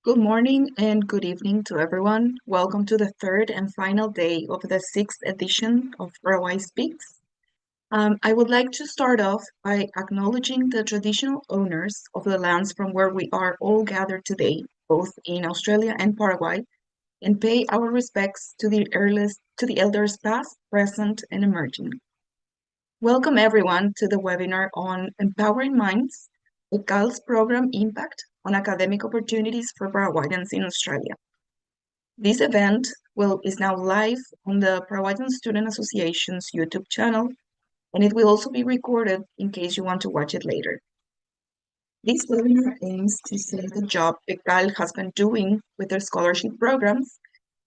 Good morning and good evening to everyone. Welcome to the third and final day of the sixth edition of Paraguay Speaks. I would like to start off by acknowledging the traditional owners of the lands from where we are all gathered today, both in Australia and Paraguay, and pay our respects to the elders past, present, and emerging. Welcome everyone to the webinar on Empowering Minds, Becal's program impact on academic opportunities for Paraguayans in Australia. This event is now live on the Paraguayan Student Association's YouTube channel, and it will also be recorded in case you want to watch it later. This webinar aims to see the job Becal has been doing with their scholarship programs,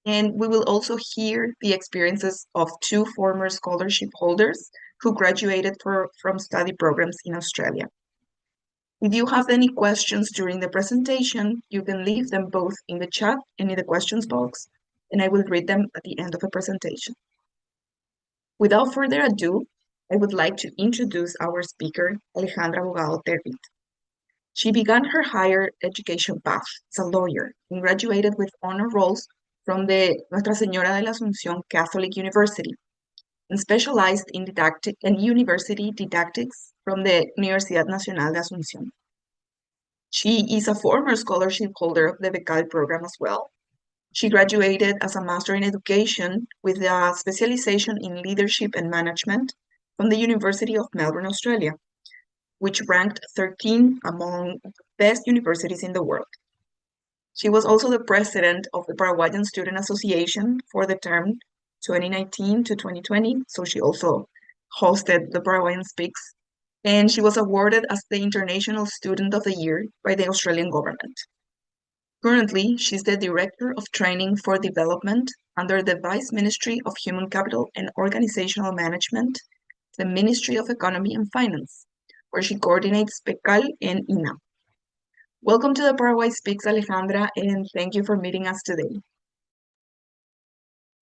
and we will also hear the experiences of two former scholarship holders who graduated from study programs in Australia. If you have any questions during the presentation, you can leave them both in the chat and in the questions box, and I will read them at the end of the presentation. Without further ado, I would like to introduce our speaker, Alejandra Bogado Tervit. She began her higher education path as a lawyer and graduated with honor rolls from the Nuestra Señora de la Asunción Catholic University and specialized in university didactics from the Universidad Nacional de Asunción. She is a former scholarship holder of the Becal program as well. She graduated as a Master in Education with a specialization in Leadership and Management from the University of Melbourne, Australia, which ranked 13 among the best universities in the world. She was also the president of the Paraguayan Student Association for the term 2019 to 2020, so she also hosted the Paraguayan Speaks, and she was awarded as the International Student of the Year by the Australian government. Currently, she's the Director of Training for Development under the Vice Ministry of Human Capital and Organizational Management, the Ministry of Economy and Finance, where she coordinates Becal and INA. Welcome to the Paraguay Speaks, Alejandra, and thank you for meeting us today.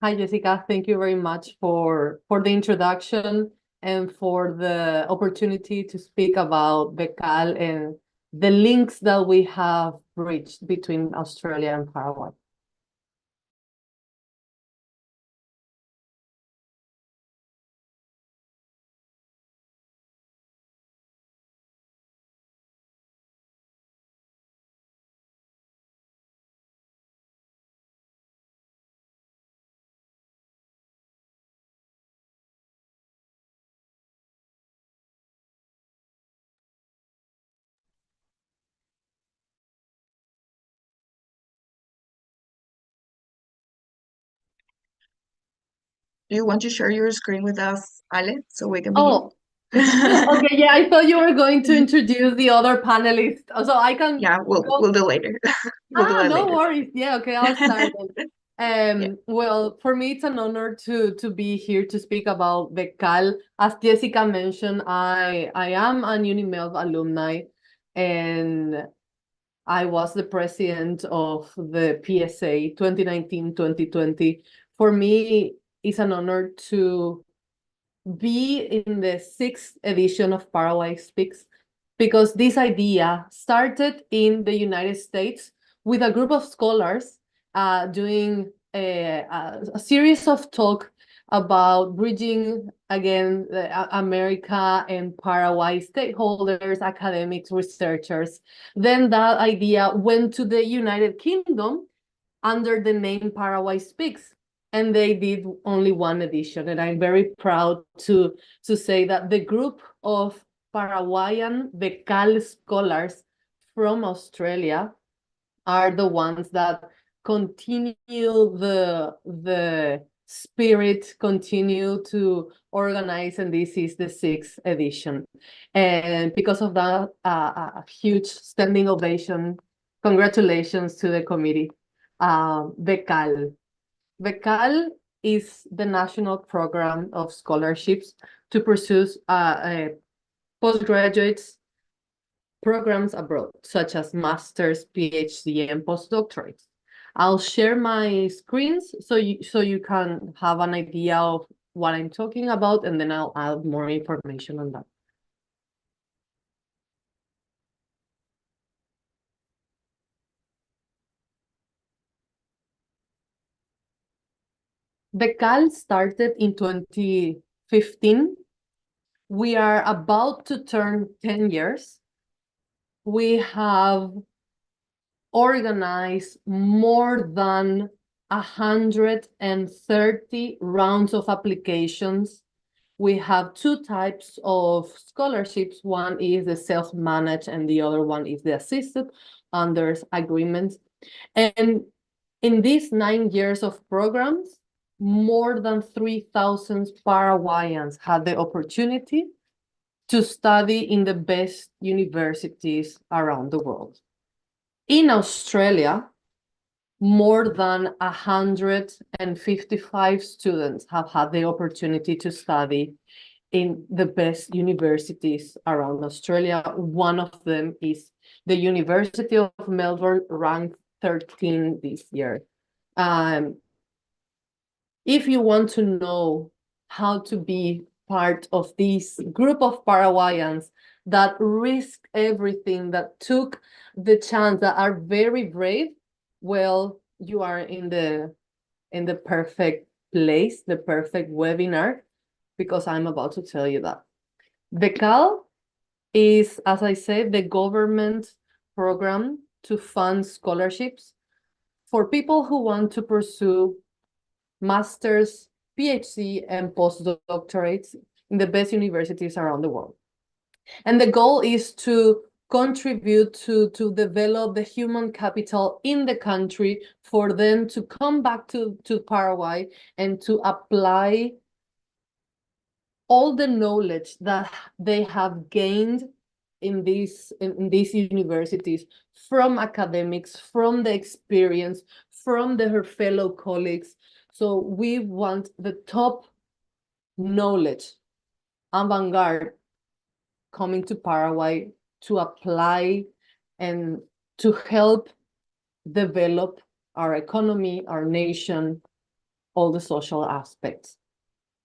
Hi, Jessica. Thank you very much for the introduction and for the opportunity to speak about Becal and the links that we have reached between Australia and Paraguay. Do you want to share your screen with us, Ale, so we can begin? Oh, okay. Yeah, I thought you were going to introduce the other panelists, so I can. Yeah, we'll do later. We'll do that No later. worries. Yeah, okay, I'll start then. Well, for me, it's an honor to be here to speak about Becal. As Jessica mentioned, I am an UniMelv alumni, and I was the president of the PSA 2019-2020. For me, it's an honor to be in the 6th edition of Paraguay Speaks, because this idea started in the United States with a group of scholars doing a series of talk about bridging, again, America and Paraguay stakeholders, academics, researchers. Then that idea went to the United Kingdom under the name Paraguay Speaks, and they did only one edition. And I'm very proud to say that the group of Paraguayan Becal scholars from Australia are the ones that continue the spirit, continue to organize, and this is the 6th edition. And because of that, a huge standing ovation. Congratulations to the committee. Becal. Becal is the national program of scholarships to pursue postgraduates programs abroad, such as master's, PhD, and postdoctorates. I'll share my screens so you can have an idea of what I'm talking about, and then I'll add more information on that. Becal started in 2015. We are about to turn 10 years. We have organized more than 130 rounds of applications. We have two types of scholarships. One is the self-managed and the other one is the assisted under agreements. And in these 9 years of programs, more than 3,000 Paraguayans had the opportunity to study in the best universities around the world. In Australia, more than 155 students have had the opportunity to study in the best universities around Australia. One of them is the University of Melbourne, ranked 13 this year. If you want to know how to be part of this group of Paraguayans that risk everything, that took the chance, that are very brave, well, you are in the perfect place, the perfect webinar, because I'm about to tell you that. Becal is, as I said, the government program to fund scholarships for people who want to pursue master's, PhD, and postdoctorates in the best universities around the world. And the goal is to contribute to develop the human capital in the country for them to come back to Paraguay and to apply all the knowledge that they have gained in these universities, from academics, from the experience, from their fellow colleagues. So we want the top knowledge, avant-garde, coming to Paraguay to apply and to help develop our economy, our nation, all the social aspects.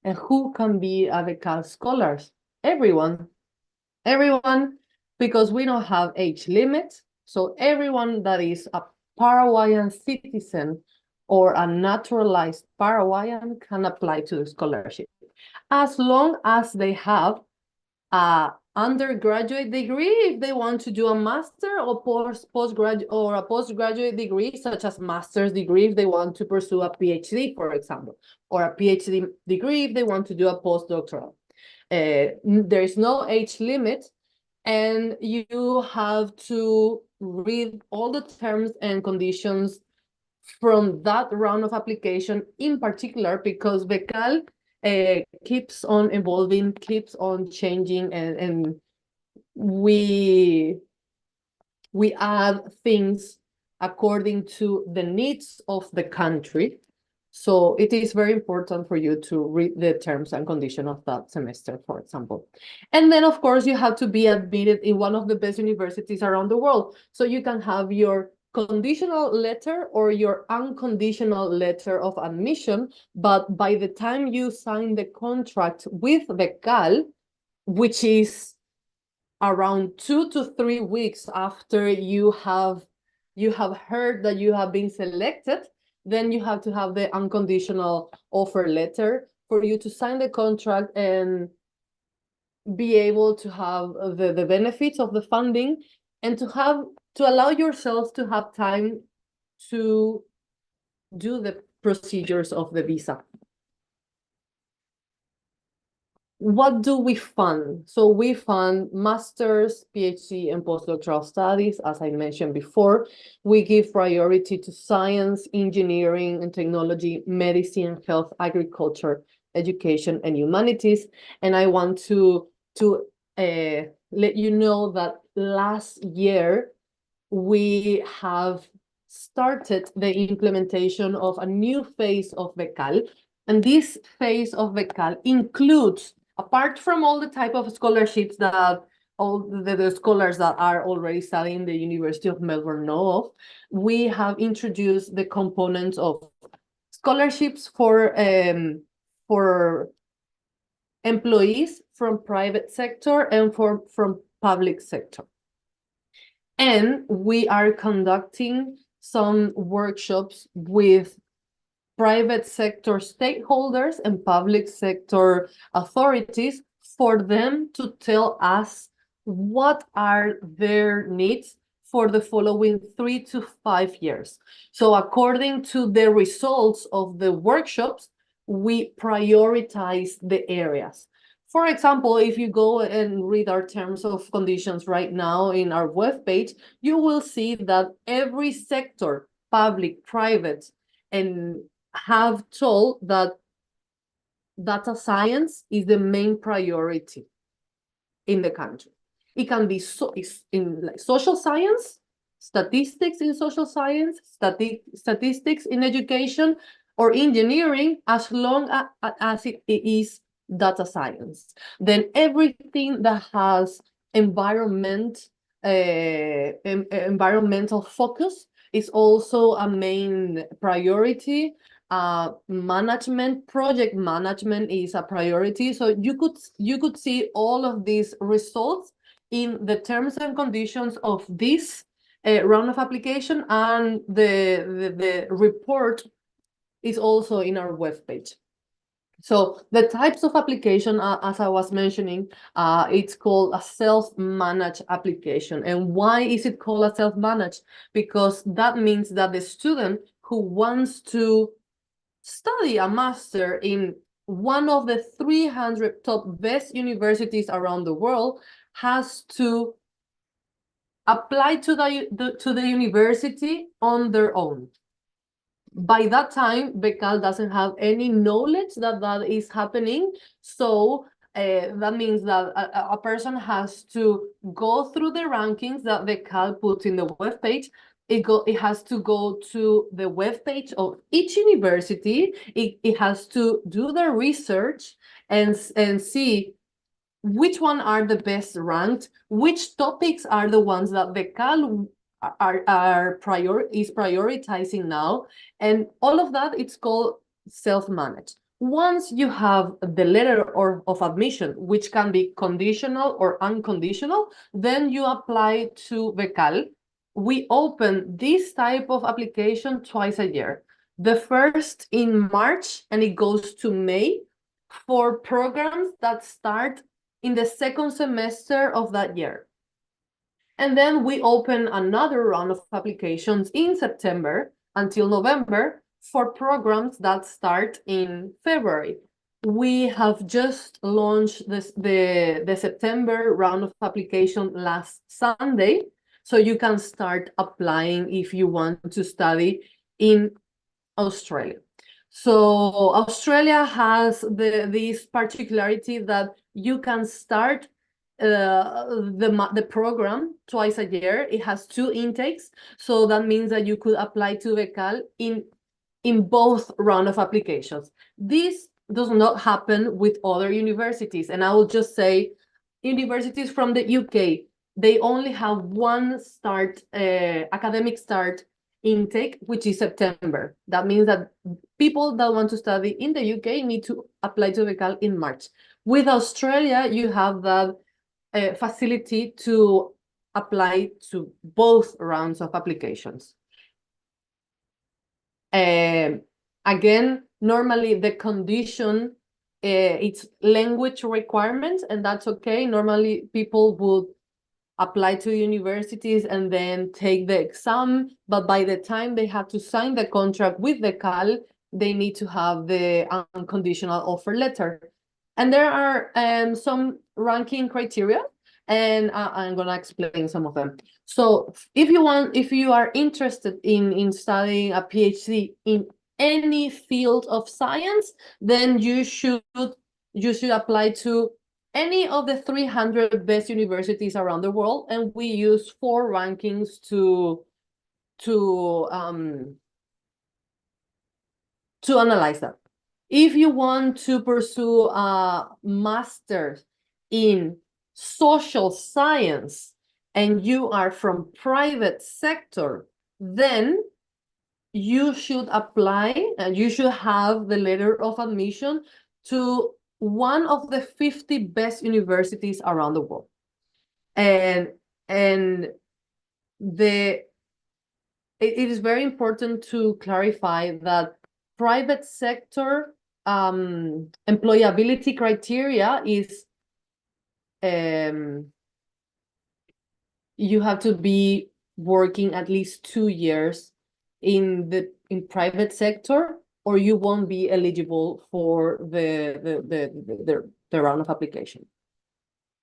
And who can be a Becal scholars? Everyone, because we don't have age limit. So everyone that is a Paraguayan citizen or a naturalized Paraguayan can apply to the scholarship, as long as they have a undergraduate degree, if they want to do a master, or postgraduate or a postgraduate degree, such as master's degree if they want to pursue a PhD, for example, or a PhD degree if they want to do a postdoctoral. There is no age limit, and you have to read all the terms and conditions from that round of application in particular, because Becal keeps on evolving, keeps on changing, and we add things according to the needs of the country. So it is very important for you to read the terms and conditions of that semester, for example. And then, of course, you have to be admitted in one of the best universities around the world. So you can have your conditional letter or your unconditional letter of admission. But by the time you sign the contract with Becal, which is around 2 to 3 weeks after you have heard that you have been selected, then you have to have the unconditional offer letter for you to sign the contract and be able to have the benefits of the funding, and to allow yourselves to have time to do the procedures of the visa. What do we fund? So we fund master's, PhD, and postdoctoral studies, as I mentioned before. We give priority to science, engineering, and technology, medicine, health, agriculture, education, and humanities. And I want to let you know that last year we have started the implementation of a new phase of Becal. And this phase of Becal includes, apart from all the type of scholarships that all the scholars that are already studying the University of Melbourne know of, we have introduced the components of scholarships for employees from private sector and from public sector. And we are conducting some workshops with private sector stakeholders and public sector authorities for them to tell us what are their needs for the following 3 to 5 years. So according to the results of the workshops, we prioritize the areas. For example, if you go and read our terms of conditions right now in our webpage, you will see that every sector, public, private, and have told that data science is the main priority in the country. It can be in like social science, statistics in social science, statistics in education, or engineering, as long as it is data science. Then everything that has environmental focus is also a main priority. Project management is a priority. So you could see all of these results in the terms and conditions of this round of application, and the report is also in our webpage. So the types of application, as I was mentioning, it's called a self-managed application. And why is it called a self-managed? Because that means that the student who wants to study a master in one of the 300 top best universities around the world has to apply to the university on their own. By that time, Becal doesn't have any knowledge that that is happening. So that means that a person has to go through the rankings that Becal puts in the webpage. It has to go to the webpage of each university. It has to do the research and see which one are the best ranked, which topics are the ones that Becal is prioritizing now, and all of that, it's called self-managed. Once you have the letter of admission, which can be conditional or unconditional, then you apply to Becal. We open this type of application twice a year. The first in March, and it goes to May, for programs that start in the second semester of that year. And then we open another round of applications in September until November for programs that start in February. We have just launched the September round of application last Sunday, so you can start applying if you want to study in Australia. So Australia has this particularity that you can start the program twice a year. It has 2 intakes, so that means that you could apply to Becal in both round of applications. This does not happen with other universities, and I will just say universities from the UK, they only have one academic start intake, which is September. That means that people that want to study in the UK need to apply to Becal in March. With Australia, you have that facility to apply to both rounds of applications. Again, normally the condition, it's language requirements, and that's okay. Normally people would apply to universities and then take the exam, but by the time they have to sign the contract with the CAL, they need to have the unconditional offer letter. And there are some ranking criteria, and I'm gonna explain some of them. So if you are interested in studying a PhD in any field of science, then you should apply to any of the 300 best universities around the world, and we use 4 rankings to analyze that. If you want to pursue a master's in social science and you are from private sector, then you should apply and you should have the letter of admission to one of the 50 best universities around the world. And it is very important to clarify that private sector employability criteria is you have to be working at least 2 years in private sector, or you won't be eligible for the round of application.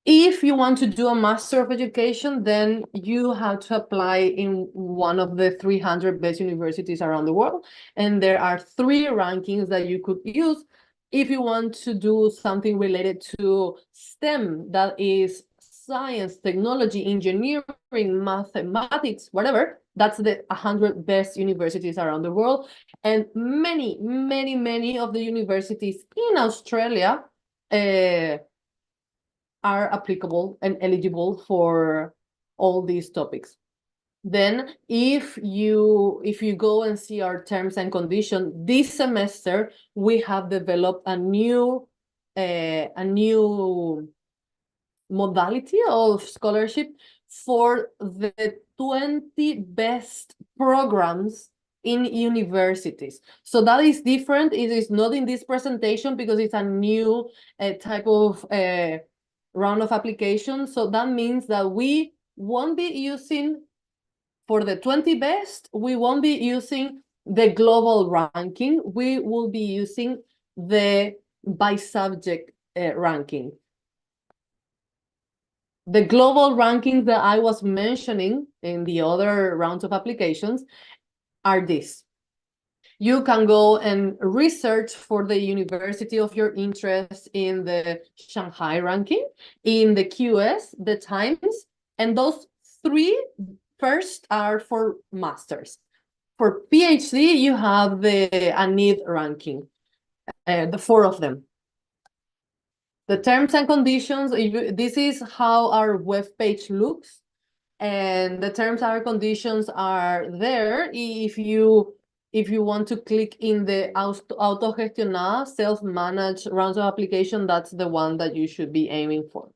If you want to do a Master of Education, then you have to apply in one of the 300 best universities around the world. And there are 3 rankings that you could use if you want to do something related to STEM, that is science, technology, engineering, mathematics, whatever. That's the 100 best universities around the world. And many of the universities in Australia are applicable and eligible for all these topics. Then if you go and see our terms and conditions, this semester we have developed a new modality of scholarship for the 20 best programs in universities. So that is different. It is not in this presentation because it's a new type of round of application. So that means that we won't be using, for the 20 best, we won't be using the global ranking. We will be using the by subject ranking. The global rankings that I was mentioning in the other rounds of applications are this. You can go and research for the university of your interest in the Shanghai ranking, in the QS, the Times, and those 3 first are for masters. For PhD, you have the ANID ranking, the 4 of them. The terms and conditions, this is how our web page looks, and the terms and conditions are there. If you want to click in the autogestionada, self-managed rounds of application, that's the one that you should be aiming for.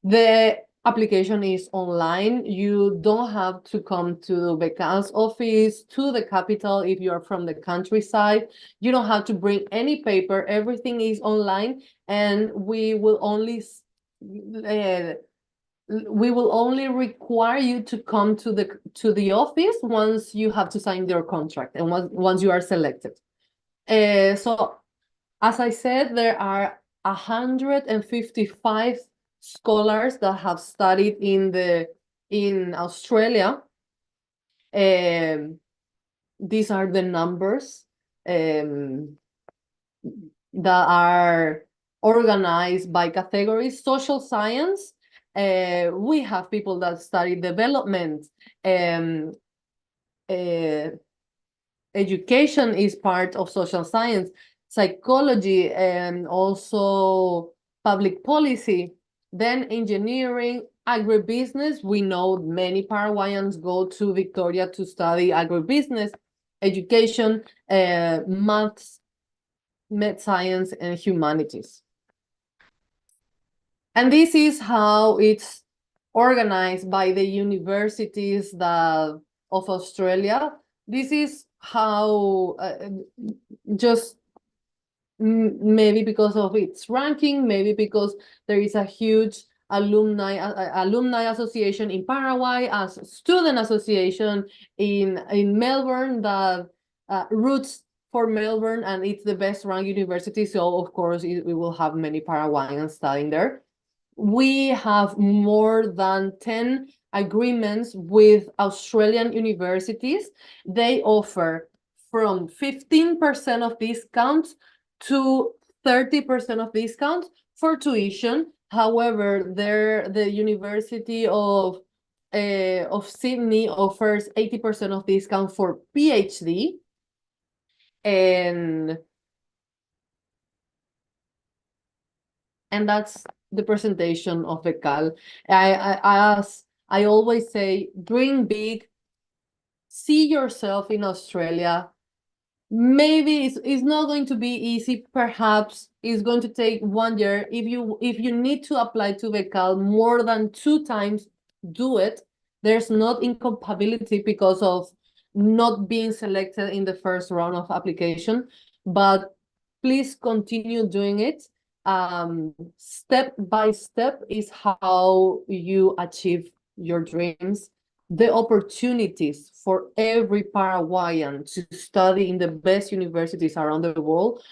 The application is online. You don't have to come to Becal's office, to the capital if you're from the countryside. You don't have to bring any paper. Everything is online, and we will only require you to come to the office once you have to sign your contract and once you are selected. So as I said, there are 155 scholars that have studied in Australia. These are the numbers that are organized by categories. Social science, we have people that study development. Education is part of social science, psychology, and also public policy. Then engineering, agribusiness. We know many Paraguayans go to Victoria to study agribusiness, education, maths, med science, and humanities. And this is how it's organized by the universities of Australia. This is how, just maybe because of its ranking, maybe because there is a huge alumni association in Paraguay, as student association in Melbourne that roots for Melbourne, and it's the best ranked university. So of course we will have many Paraguayans studying there. We have more than 10 agreements with Australian universities. They offer from 15% of discounts to 30% of discounts for tuition. However, the University of Sydney offers 80% of discount for PhD. And that's the presentation of Becal. As I always say, dream big, see yourself in Australia. Maybe it's not going to be easy. Perhaps it's going to take 1 year. If you need to apply to Becal more than 2 times, do it. There's not incompatibility because of not being selected in the first round of application. but please continue doing it. Step by step is how you achieve your dreams. The opportunities for every Paraguayan to study in the best universities around the world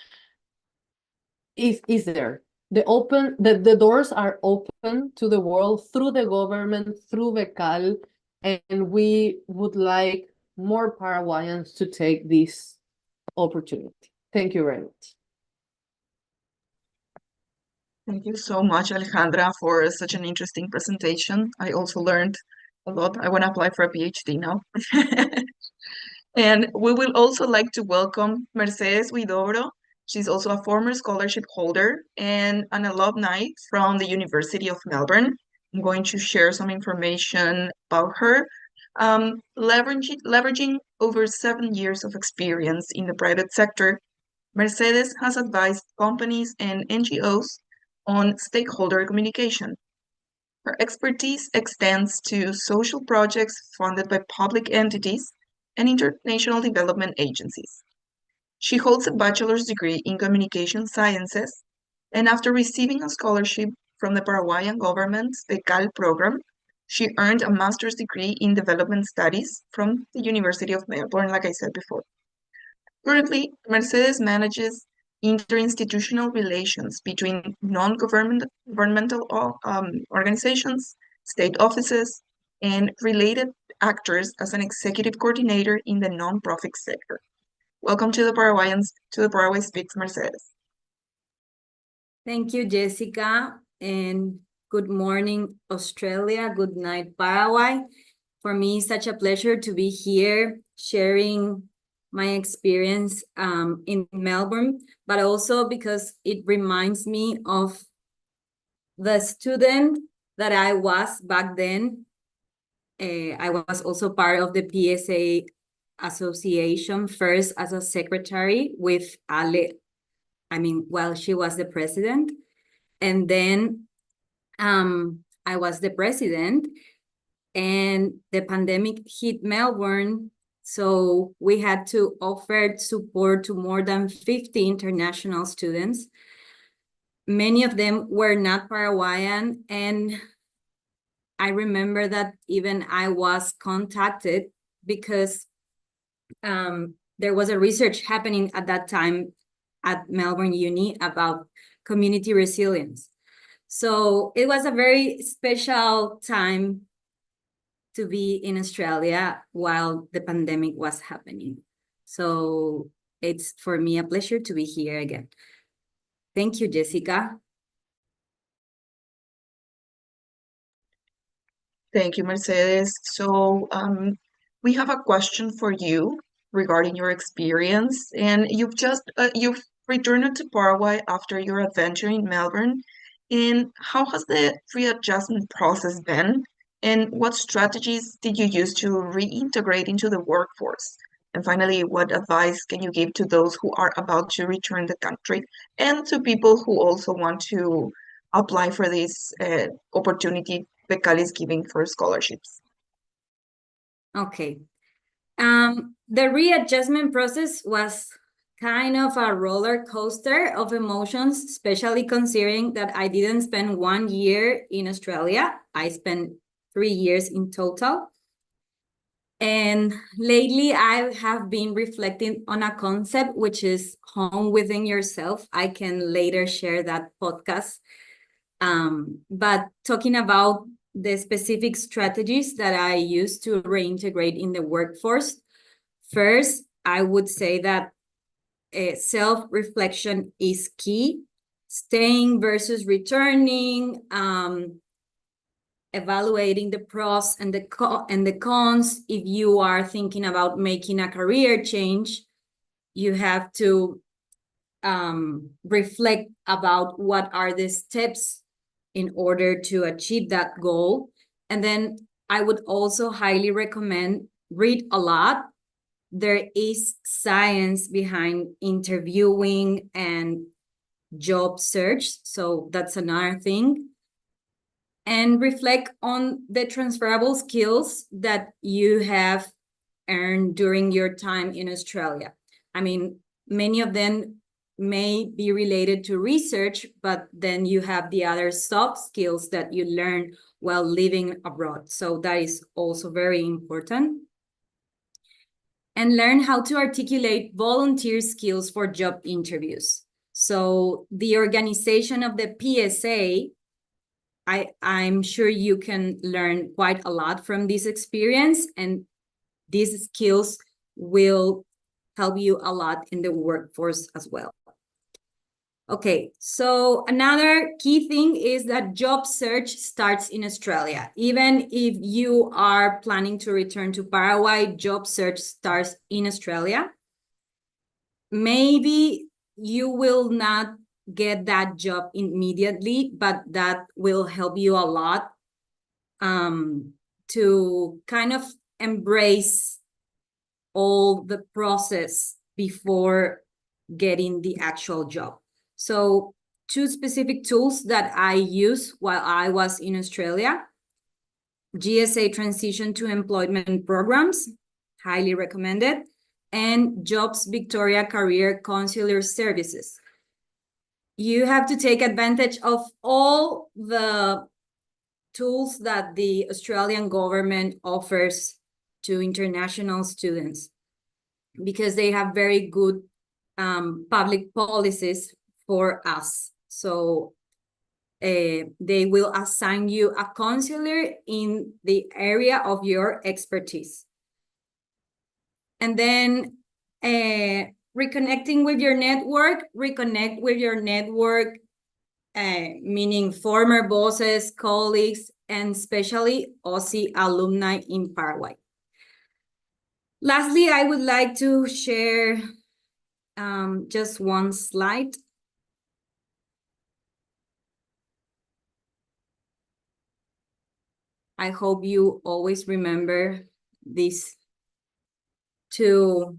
is there. The doors are open to the world through the government, through Becal, and we would like more Paraguayans to take this opportunity. Thank you very much. Thank you so much, Alejandra, for such an interesting presentation. I also learned a lot. I want to apply for a PhD now. And we will also like to welcome Mercedes Huidobro. She's also a former scholarship holder and an alumni from the University of Melbourne. I'm going to share some information about her. Leveraging over 7 years of experience in the private sector, Mercedes has advised companies and NGOs on stakeholder communication. Her expertise extends to social projects funded by public entities and international development agencies. She holds a bachelor's degree in communication sciences, and after receiving a scholarship from the Paraguayan government's Becal program, she earned a master's degree in development studies from the University of Melbourne, like I said before. Currently, Mercedes manages interinstitutional relations between non-governmental organizations, state offices, and related actors as an executive coordinator in the nonprofit sector. Welcome to the Paraguayans, to the Paraguay Speaks, Mercedes. Thank you, Jessica, and good morning, Australia. Good night, Paraguay. For me, it's such a pleasure to be here sharing my experience in Melbourne, but also because it reminds me of the student that I was back then. I was also part of the PSA Association, first as a secretary with while she was the president. And then I was the president, and the pandemic hit Melbourne. So we had to offer support to more than 50 international students. Many of them were not Paraguayan, and I remember that even I was contacted because there was a research happening at that time at Melbourne Uni about community resilience. So it was a very special time to be in Australia while the pandemic was happening. So it's for me a pleasure to be here again. Thank you, Jessica. Thank you, Mercedes. So we have a question for you regarding your experience, and you've returned to Paraguay after your adventure in Melbourne. And how has the readjustment process been? And what strategies did you use to reintegrate into the workforce? And finally, what advice can you give to those who are about to return the country and to people who also want to apply for this opportunity Becal is giving for scholarships? Okay. The readjustment process was kind of a roller coaster of emotions, especially considering that I didn't spend 1 year in Australia. I spent 3 years in total. And lately, I have been reflecting on a concept, which is home within yourself. I can later share that podcast. But talking about the specific strategies that I use to reintegrate in the workforce, first, I would say that self-reflection is key. Staying versus returning, evaluating the pros and the cons. If you are thinking about making a career change, you have to reflect about what are the steps in order to achieve that goal. And then I would also highly recommend read a lot. There is science behind interviewing and job search, so that's another thing. And reflect on the transferable skills that you have earned during your time in Australia. I mean, Many of them may be related to research, but then you have the other soft skills that you learn while living abroad. So that is also very important. And learn how to articulate volunteer skills for job interviews. So the organization of the PSA, I'm sure you can learn quite a lot from this experience, and these skills will help you a lot in the workforce as well. Okay, so another key thing is that job search starts in Australia. Even if you are planning to return to Paraguay, job search starts in Australia. Maybe you will not get that job immediately, but that will help you a lot to kind of embrace all the process before getting the actual job. So 2 specific tools that I used while I was in Australia: GSA Transition to Employment Programs, highly recommended, and Jobs Victoria Career Consular Services. You have to take advantage of all the tools that the Australian government offers to international students, because they have very good public policies for us. So they will assign you a counselor in the area of your expertise. And then reconnecting with your network, reconnect with your network, meaning former bosses, colleagues, and especially Aussie alumni in Paraguay. Lastly, I would like to share just one slide. I hope you always remember these 2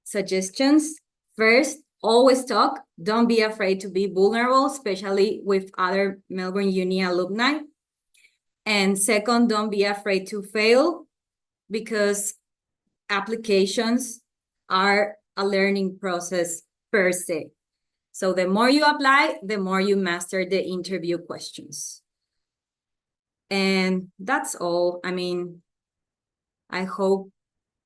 suggestions. First, always talk. Don't be afraid to be vulnerable, especially with other Melbourne Uni alumni. And second, don't be afraid to fail, because applications are a learning process per se. So the more you apply, the more you master the interview questions. And that's all. I mean, I hope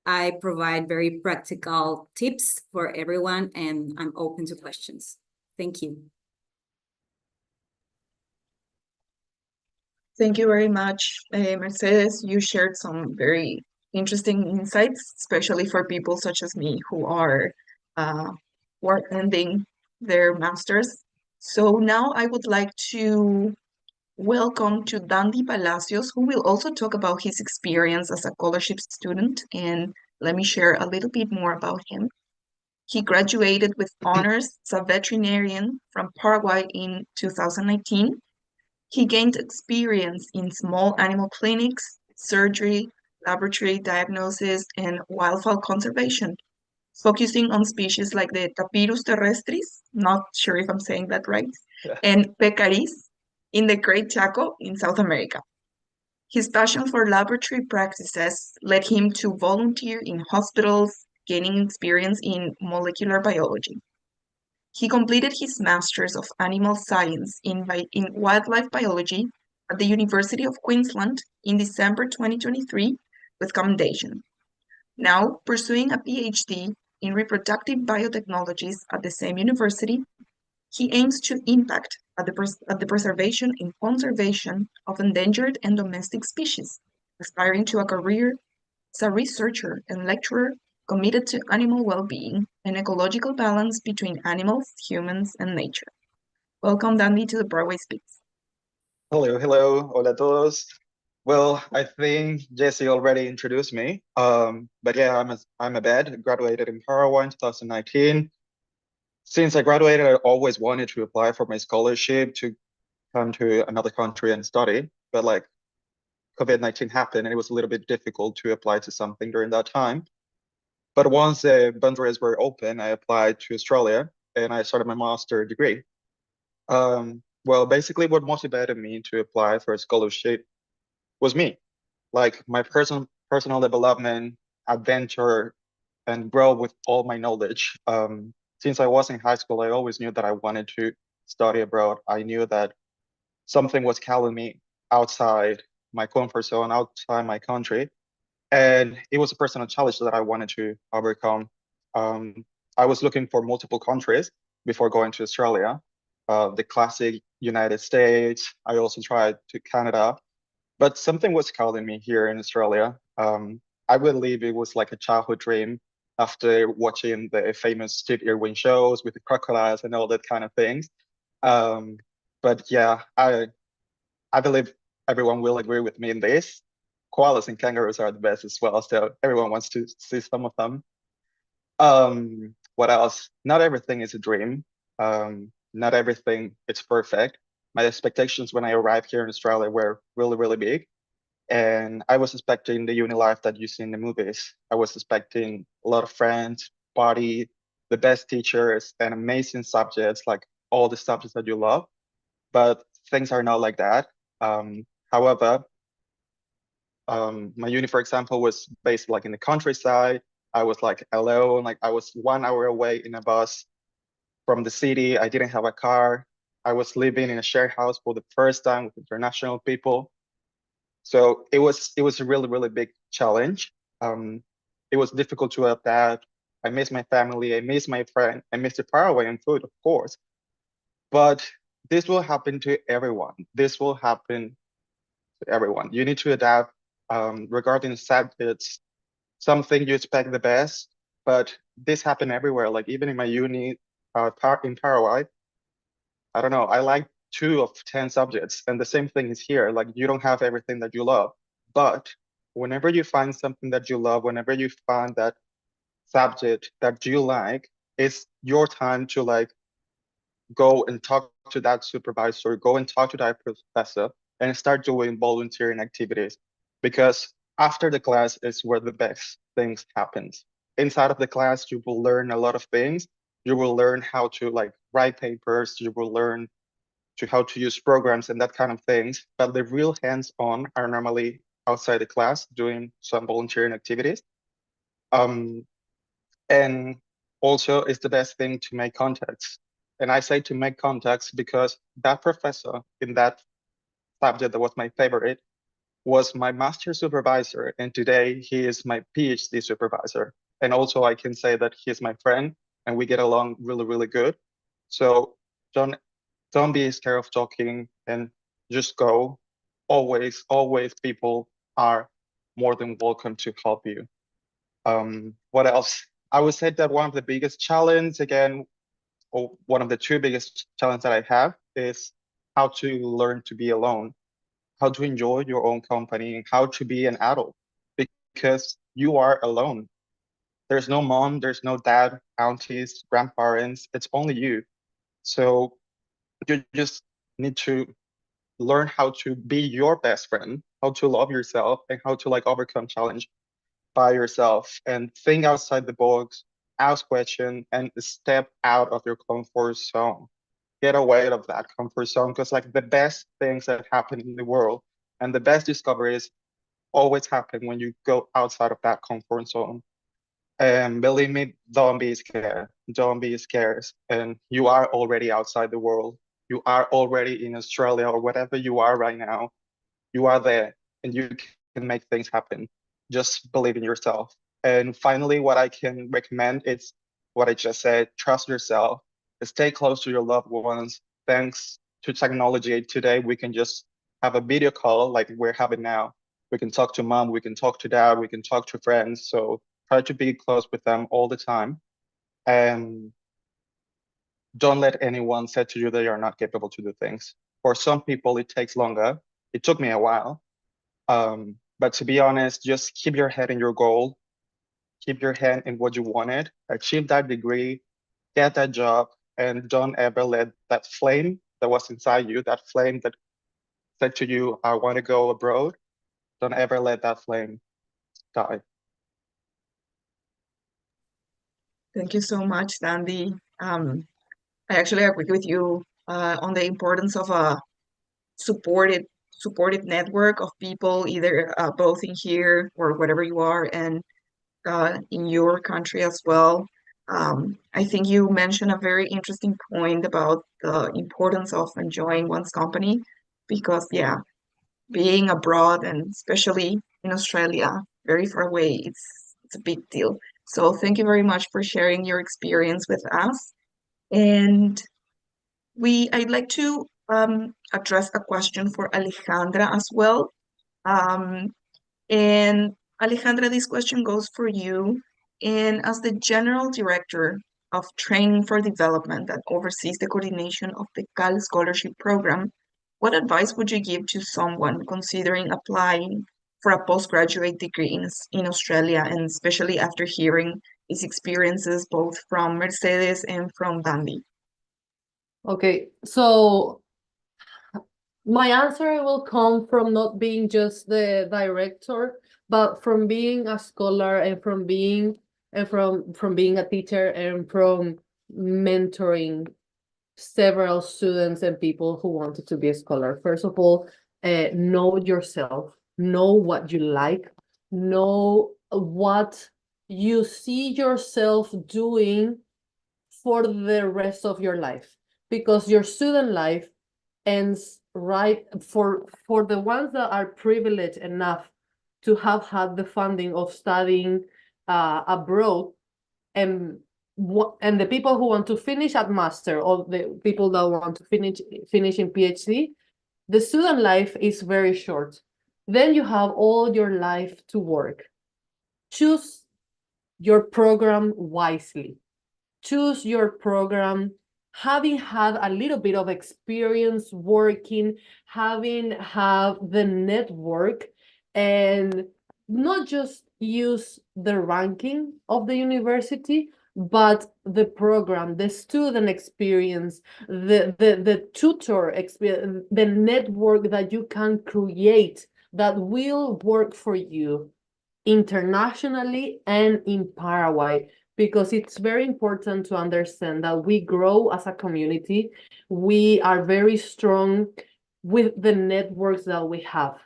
I provide very practical tips for everyone, and I'm open to questions. Thank you. Thank you very much, Mercedes. You shared some very interesting insights, especially for people such as me who are ending their masters. So now I would like to welcome to Dandy Palacios, who will also talk about his experience as a scholarship student. And let me share a little bit more about him. He graduated with honors as a veterinarian from Paraguay in 2019. He gained experience in small animal clinics, surgery, laboratory diagnosis, and wildfowl conservation, focusing on species like the Tapirus terrestris, not sure if I'm saying that right, and Pecaris in the Great Chaco in South America. His passion for laboratory practices led him to volunteer in hospitals, gaining experience in molecular biology. He completed his Master's of Animal Science in Wildlife Biology at the University of Queensland in December 2023 with commendation. Now pursuing a PhD in Reproductive Biotechnologies at the same university, he aims to impact at the preservation and conservation of endangered and domestic species, aspiring to a career as a researcher and lecturer committed to animal well-being and ecological balance between animals, humans, and nature. Welcome, Dandy, to the Paraguay Speaks. Hello, hello, hola a todos. Well, I think Jesse already introduced me. But yeah, I'm Abed, graduated in Paraguay in 2019. Since I graduated, I always wanted to apply for my scholarship to come to another country and study. But like COVID-19 happened, and it was a little bit difficult to apply to something during that time. But once the boundaries were open, I applied to Australia and I started my master degree. Well, basically what motivated me to apply for a scholarship was me, like my personal development, adventure, and grow with all my knowledge. since I was in high school, I always knew that I wanted to study abroad. I knew that something was calling me outside my comfort zone, outside my country. And it was a personal challenge that I wanted to overcome. I was looking for multiple countries before going to Australia. The classic United States. I also tried to Canada, but something was calling me here in Australia. I believe it was like a childhood dream after watching the famous Steve Irwin shows with the crocodiles and all that kind of things. Um, but yeah, I believe everyone will agree with me in this. Koalas and kangaroos are the best as well, so everyone wants to see some of them. What else? Not everything is a dream. Not everything is perfect. My expectations when I arrived here in Australia were really, really big. And I was expecting the uni life that you see in the movies. I was expecting a lot of friends, party, the best teachers, and amazing subjects, like all the subjects that you love. But things are not like that. However, my uni, for example, was based like in the countryside. I was like alone, like I was 1 hour away in a bus from the city. I didn't have a car. I was living in a shared house for the first time with international people. So it was a really, really big challenge. It was difficult to adapt. I miss my family. I miss my friend. I miss the Paraguayan food, of course. But this will happen to everyone. This will happen to everyone. You need to adapt. Regarding subjects, something you expect the best, but this happened everywhere. Like even in my uni, in Paraguay, I don't know, I like 2 of 10 subjects, and the same thing is here. Like you don't have everything that you love, but whenever you find something that you love, whenever you find that subject that you like, it's your time to like go and talk to that supervisor, go and talk to that professor, and start doing volunteering activities. Because after the class is where the best things happens. Inside of the class, you will learn a lot of things. You will learn how to like write papers. You will learn to how to use programs and that kind of things. But the real hands-on are normally outside the class doing some volunteering activities. Um, and also, it's the best thing to make contacts. And I say to make contacts because that professor in that subject that was my favorite was my master supervisor. And today he is my PhD supervisor. And also I can say that he is my friend and we get along really, really good. So don't don't be scared of talking and just go. Always, always people are more than welcome to help you. What else? I would say that one of the biggest challenge, again, or one of the 2 biggest challenges that I have is how to learn to be alone, how to enjoy your own company, and how to be an adult because you are alone. There's no mom, there's no dad, aunties, grandparents, it's only you. So you just need to learn how to be your best friend, how to love yourself, and how to like overcome challenge by yourself and think outside the box, ask questions, and step out of your comfort zone. Get away of that comfort zone because like the best things that happen in the world and the best discoveries always happen when you go outside of that comfort zone. And believe me, don't be scared. Don't be scared. And you are already outside the world. You are already in Australia or whatever you are right now. You are there and you can make things happen. Just believe in yourself. And finally, what I can recommend is what I just said, trust yourself, stay close to your loved ones. Thanks to technology today, we can just have a video call like we're having now. We can talk to mom, we can talk to dad, we can talk to friends. So try to be close with them all the time. And don't let anyone say to you that you're not capable to do things. For some people, it takes longer. It took me a while. But to be honest, just keep your head in your goal, keep your head in what you wanted, achieve that degree, get that job, and don't ever let that flame that was inside you, that flame that said to you, I want to go abroad, don't ever let that flame die. Thank you so much, Dandy. I actually agree with you on the importance of a supported supportive network of people, either both in here or wherever you are, and in your country as well. I think you mentioned a very interesting point about the importance of enjoying one's company because, yeah, being abroad and especially in Australia, very far away, it's a big deal. So thank you very much for sharing your experience with us. And I'd like to address a question for Alejandra as well. Um, and Alejandra, this question goes for you. And as the General Director of Training for Development that oversees the coordination of the Becal Scholarship Program, what advice would you give to someone considering applying for a postgraduate degree in Australia, and especially after hearing these experiences both from Mercedes and from Dandy? Okay, so my answer will come from not being just the director, but from being a scholar and from being a teacher and from mentoring several students and people who wanted to be a scholar. First of all, know yourself, know what you like, know what you see yourself doing for the rest of your life, because your student life ends right for the ones that are privileged enough to have had the funding of studying abroad, and the people who want to finish at master, or the people that want to finish in PhD, the student life is very short. Then you have all your life to work. Choose your program wisely. Choose your program having had a little bit of experience working, having had the network, and not just use the ranking of the university, but the program, the student experience, the tutor experience, the network that you can create that will work for you internationally and in Paraguay, because it's very important to understand that we grow as a community. We are very strong with the networks that we have.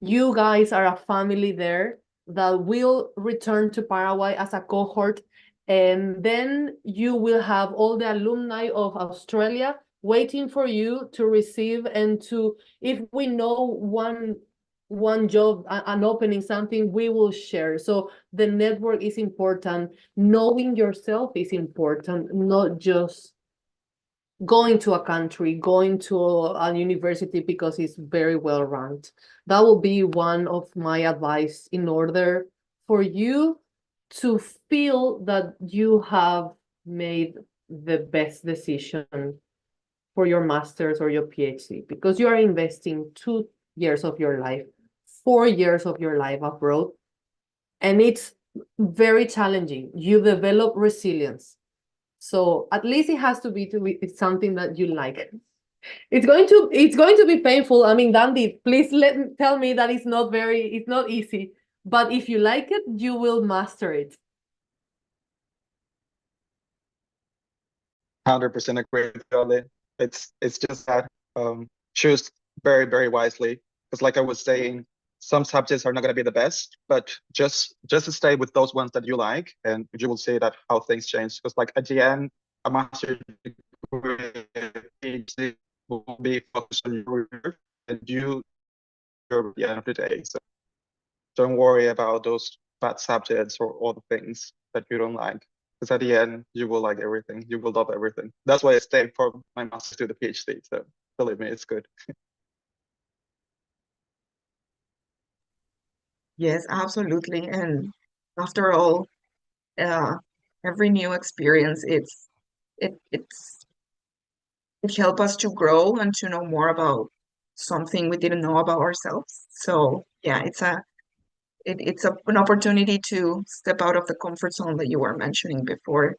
You guys are a family there that will return to Paraguay as a cohort, and then you will have all the alumni of Australia waiting for you to receive, and to, if we know one job, an opening, something, we will share. So the network is important. Knowing yourself is important, not just going to a country, going to a university because it's very well ranked. That will be one of my advice in order for you to feel that you have made the best decision for your master's or your PhD, because you are investing 2 years of your life, 4 years of your life abroad, and it's very challenging. You develop resilience. So at least it has to be it's something that you like. It's going to be painful. I mean, Dandy, please tell me that it's not easy. But if you like it, you will master it. 100% agree with you, Ale. It's just that choose very, very wisely. Because like I was saying, some subjects are not going to be the best, but just stay with those ones that you like, and you will see that how things change. Because like at the end, a master's degree, PhD will be focused on your career, and you're at the end of the day. So don't worry about those bad subjects or all the things that you don't like. Because at the end, you will like everything. You will love everything. That's why I stayed for my master's to the PhD. So believe me, it's good. Yes, absolutely. And after all, uh, every new experience, it's it helps us to grow and to know more about something we didn't know about ourselves. So yeah, an opportunity to step out of the comfort zone that you were mentioning before.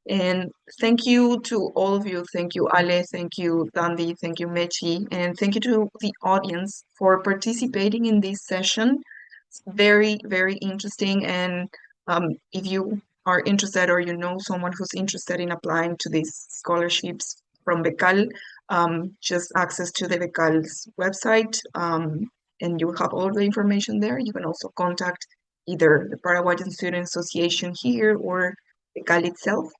And thank you to all of you. Thank you, Ale. Thank you, Dandy. Thank you, Mechi. And thank you to the audience for participating in this session. It's very, very interesting. And if you are interested, or you know someone who's interested in applying to these scholarships from Becal, just access to the Becal's website. And you will have all the information there. You can also contact either the Paraguayan Student Association here or Becal itself.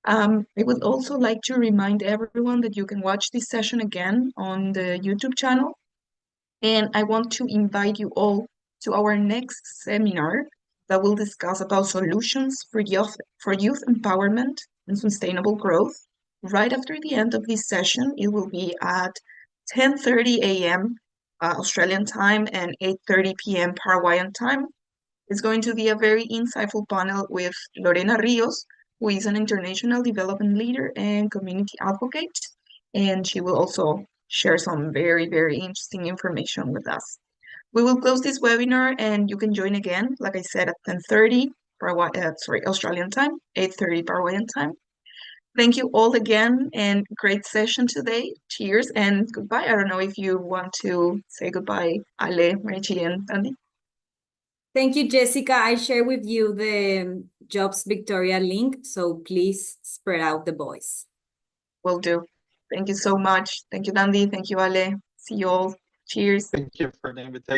I would also like to remind everyone that you can watch this session again on the YouTube channel. And I want to invite you all to our next seminar that will discuss about solutions for youth empowerment and sustainable growth. Right after the end of this session, it will be at 10:30 a.m. Australian time and 8:30 p.m. Paraguayan time. It's going to be a very insightful panel with Lorena Rios, who is an international development leader and community advocate, and she will also share some very, very interesting information with us. We will close this webinar and you can join again, like I said, at 10:30 Australian time, 8:30 Paraguayan time. Thank you all again and great session today. Cheers and goodbye. I don't know if you want to say goodbye, Ale, Marichi, and Andy. Thank you, Jessica. I share with you the Jobs Victoria link, so please spread out the voice. Will do. Thank you so much. Thank you, Dandy. Thank you, Ale. See you all. Cheers. Thank you for the invitation.